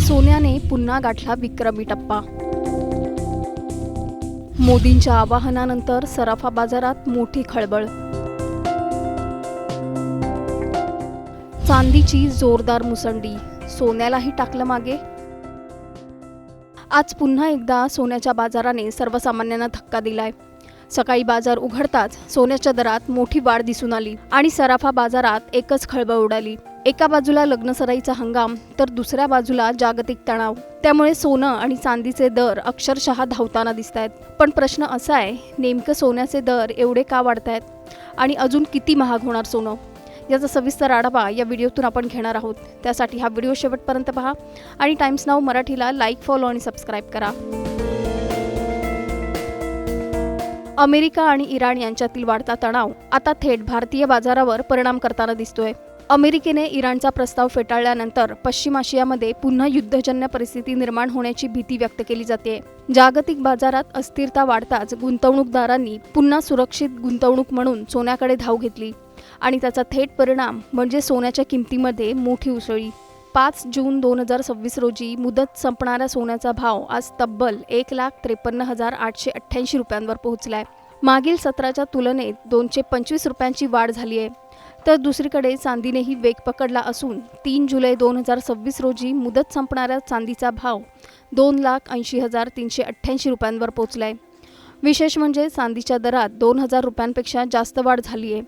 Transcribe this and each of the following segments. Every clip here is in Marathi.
सोन्याने पुन्हा गाठला विक्रमी टप्पा। मोदींच्या आवाहनानंतर सराफा बाजारात मोठी खळबळ। चांदीची जोरदार मुसंडी, सोन्यालाही टाकलं मागे। आज पुन्हा एकदा सोन्याच्या बाजाराने सर्वसामान्यांना धक्का दिलाय। सकाळी बाजार उघडताच सोन्याच्या दरात मोठी वाढ दिसून आली आणि सराफा बाजारात एकच खळबळ उडाली। एका बाजूला लग्नसराईचा हंगाम तर दुसऱ्या बाजूला जागतिक तणाव, त्यामुळे सोनं आणि चांदीचे दर अक्षरशः धावताना दिसतायत। पण प्रश्न असा आहे, नेमकं सोन्याचे दर एवढे का वाढतायत आणि अजून किती महाग होणार सोनं, याचा सविस्तर आढावा या व्हिडिओतून आपण घेणार आहोत। त्यासाठी हा व्हिडिओ शेवटपर्यंत पहा आणि टाइम्स नाऊ मराठीला लाईक, फॉलो आणि सबस्क्राईब करा। अमेरिका आणि इराण यांच्यातील वाढता तणाव आता थेट भारतीय बाजारावर परिणाम करताना दिसतोय। अमेरिकेने इराणचा प्रस्ताव फेटाळल्यानंतर पश्चिम आशियामध्ये पुन्हा युद्धजन्य परिस्थिती निर्माण होण्याची भीती व्यक्त केली जाते। जागतिक बाजारात अस्थिरता वाढताच गुंतवणूकदारांनी पुन्हा सुरक्षित गुंतवणूक म्हणून सोन्याकडे धाव घेतली आणि त्याचा थेट परिणाम म्हणजे सोन्याच्या किमतीमध्ये मोठी उसळी। 5 जून 2026 रोजी मुदत संपणाऱ्या सोन्याचा भाव आज तब्बल 1,53,888 रुपयांवर पोहोचलाय। मागील सत्राच्या तुलनेत 225 रुपयांची वाढ झाली आहे। तर दुसरीकडे चांदीनेही वेग पकडला असून 3 जुलै 2026 रोजी मुदत संपणाऱ्या चांदीचा भाव 2,80,388 रुपयांवर पोहोचलाय। विशेष म्हणजे चांदीच्या दरात 2,000 रुपयांपेक्षा जास्त वाढ झाली आहे।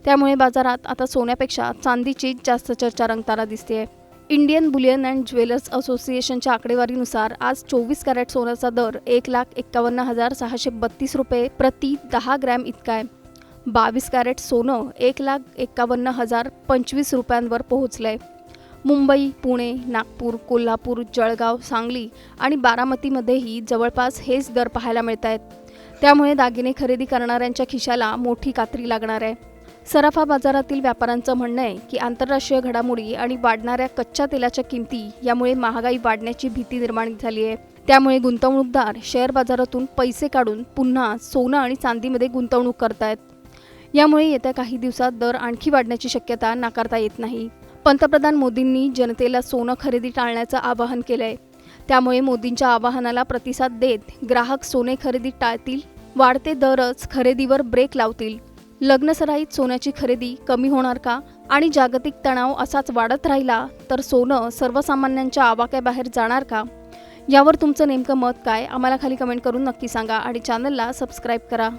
त्यामुळे बाजारात आता सोन्यापेक्षा चांदीची जास्त चर्चा रंगताना दिसते। इंडियन बुलियन अँड ज्वेलर्स असोसिएशनच्या आकडेवारीनुसार आज 24 कॅरेट सोन्याचा दर 1,51,632 रुपये प्रति 10 ग्रॅम इतका आहे। 22 कॅरेट सोनं 1,51,025 रुपयांवर पोहोचलंय। मुंबई, पुणे, नागपूर, कोल्हापूर, जळगाव, सांगली आणि बारामतीमध्येही जवळपास हेच दर पाहायला मिळत आहेत। त्यामुळे दागिने खरेदी करणाऱ्यांच्या खिशाला मोठी कात्री लागणार आहे। सराफा बाजारातील व्यापाऱ्यांचं म्हणणं आहे की आंतरराष्ट्रीय घडामोडी आणि वाढणाऱ्या कच्च्या तेलाच्या किमती यामुळे महागाई वाढण्याची भीती निर्माण झाली आहे। त्यामुळे गुंतवणूकदार शेअर बाजारातून पैसे काढून पुन्हा सोनं आणि चांदीमध्ये गुंतवणूक करतायत। यामुळे येत्या काही दिवसात दर आणखी वाढण्याची शक्यता नाकारता येत नाही। पंतप्रधान मोदींनी जनतेला सोनं खरेदी टाळण्याचं आवाहन केलंय। त्यामुळे मोदींच्या आवाहनाला प्रतिसाद देत ग्राहक सोने खरेदी टाळतील, वाढते दरच खरेदीवर ब्रेक लावतील। लग्नसराईत सोन्याची खरेदी कमी होणार का आणि जागतिक तणाव असाच वाढत राहिला तर सोनं सर्वसामान्यांच्या आवाक्याबाहेर जाणार का, यावर तुमचं नेमकं मत काय आम्हाला खाली कमेंट करून नक्की सांगा आणि चॅनलला सबस्क्राईब करा।